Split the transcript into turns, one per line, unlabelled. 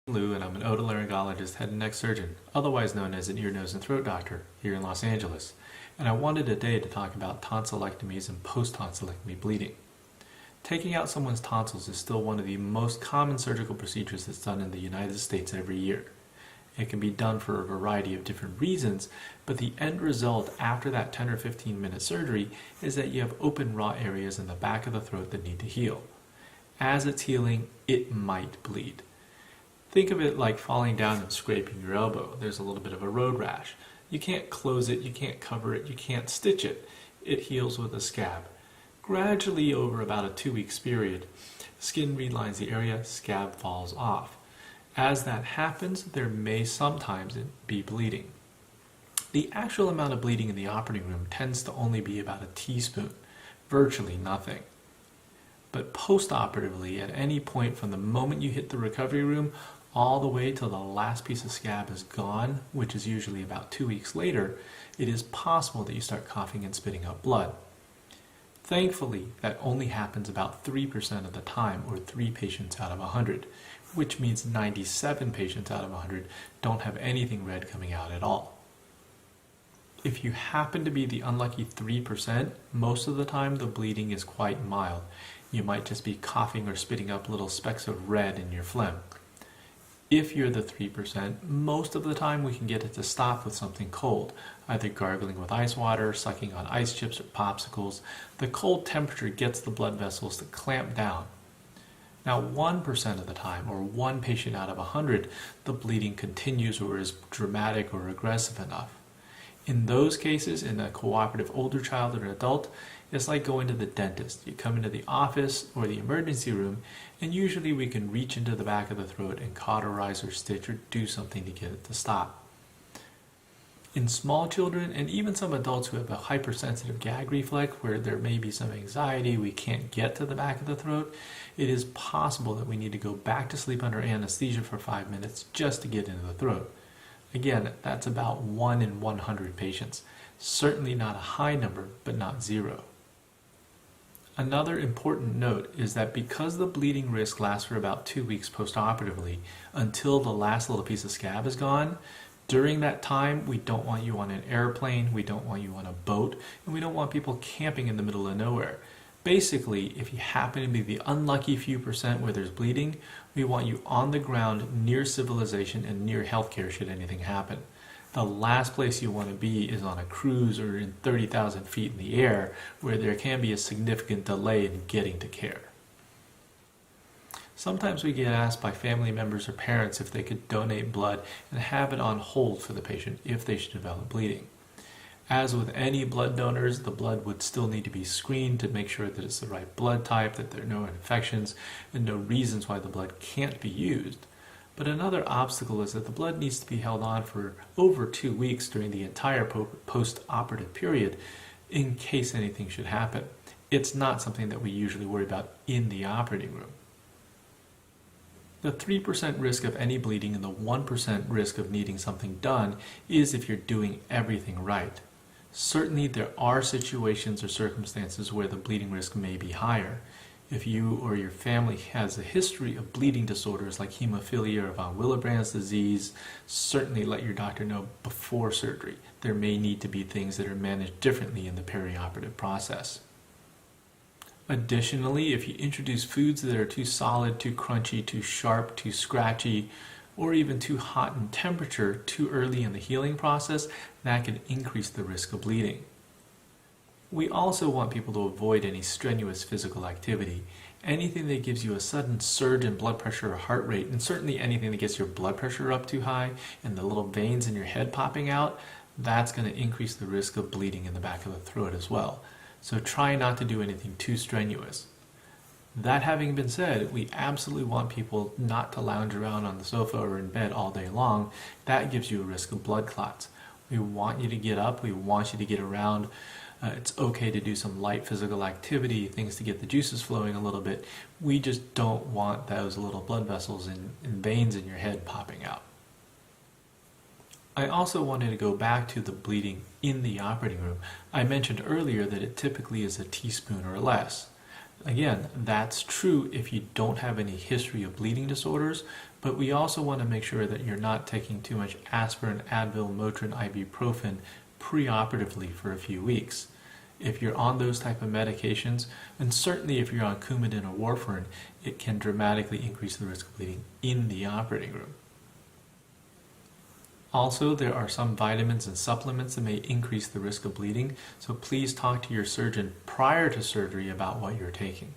Lou, and I'm an otolaryngologist, head and neck surgeon, otherwise known as an ear, nose, and throat doctor here in Los Angeles. And I wanted today to talk about tonsillectomies and post-tonsillectomy bleeding. Taking out someone's tonsils is still one of the most common surgical procedures that's done in the United States every year. It can be done for a variety of different reasons, but the end result after that 10 or 15 minute surgery is that you have open raw areas in the back of the throat that need to heal. As it's healing, it might bleed. Think of it like falling down and scraping your elbow. There's a little bit of a road rash. You can't close it, you can't cover it, you can't stitch it. It heals with a scab. Gradually, over about a 2 week period, skin relines the area, scab falls off. As that happens, there may sometimes be bleeding. The actual amount of bleeding in the operating room tends to only be about a teaspoon, virtually nothing. But post-operatively, at any point from the moment you hit the recovery room all the way till the last piece of scab is gone, which is usually about 2 weeks later, it is possible that you start coughing and spitting out blood. Thankfully, that only happens about 3% of the time, or 3 patients out of 100, which means 97 patients out of 100 don't have anything red coming out at all. If you happen to be the unlucky 3%, most of the time the bleeding is quite mild. You might just be coughing or spitting up little specks of red in your phlegm. If you're the 3%, most of the time we can get it to stop with something cold, either gargling with ice water, sucking on ice chips or popsicles. The cold temperature gets the blood vessels to clamp down. Now 1% of the time, or 1 patient out of 100, the bleeding continues or is dramatic or aggressive enough. In those cases, in a cooperative older child or an adult, it's like going to the dentist. You come into the office or the emergency room, and usually we can reach into the back of the throat and cauterize or stitch or do something to get it to stop. In small children, and even some adults who have a hypersensitive gag reflex, where there may be some anxiety, we can't get to the back of the throat, it is possible that we need to go back to sleep under anesthesia for 5 minutes just to get into the throat. Again, that's about 1 in 100 patients. Certainly not a high number, but not zero. Another important note is that because the bleeding risk lasts for about 2 weeks post-operatively until the last little piece of scab is gone, during that time we don't want you on an airplane, we don't want you on a boat, and we don't want people camping in the middle of nowhere. Basically, if you happen to be the unlucky few percent where there's bleeding, we want you on the ground near civilization and near healthcare should anything happen. The last place you want to be is on a cruise or in 30,000 feet in the air, where there can be a significant delay in getting to care. Sometimes we get asked by family members or parents if they could donate blood and have it on hold for the patient if they should develop bleeding. As with any blood donors, the blood would still need to be screened to make sure that it's the right blood type, that there are no infections, and no reasons why the blood can't be used. But another obstacle is that the blood needs to be held on for over 2 weeks during the entire post-operative period in case anything should happen. It's not something that we usually worry about in the operating room. The 3% risk of any bleeding and the 1% risk of needing something done is if you're doing everything right. Certainly there are situations or circumstances where the bleeding risk may be higher. If you or your family has a history of bleeding disorders like hemophilia or von Willebrand's disease, certainly let your doctor know before surgery. There may need to be things that are managed differently in the perioperative process. Additionally, if you introduce foods that are too solid, too crunchy, too sharp, too scratchy, or even too hot in temperature too early in the healing process, that can increase the risk of bleeding. We also want people to avoid any strenuous physical activity. Anything that gives you a sudden surge in blood pressure or heart rate, and certainly anything that gets your blood pressure up too high and the little veins in your head popping out, that's going to increase the risk of bleeding in the back of the throat as well. So try not to do anything too strenuous. That having been said, we absolutely want people not to lounge around on the sofa or in bed all day long. That gives you a risk of blood clots. We want you to get up, we want you to get around. It's okay to do some light physical activity, things to get the juices flowing a little bit. We just don't want those little blood vessels and veins in your head popping out. I also wanted to go back to the bleeding in the operating room. I mentioned earlier that it typically is a teaspoon or less. Again, that's true if you don't have any history of bleeding disorders, but we also want to make sure that you're not taking too much aspirin, Advil, Motrin, ibuprofen preoperatively for a few weeks. If you're on those type of medications, and certainly if you're on Coumadin or warfarin, it can dramatically increase the risk of bleeding in the operating room. Also, there are some vitamins and supplements that may increase the risk of bleeding, so please talk to your surgeon prior to surgery about what you're taking.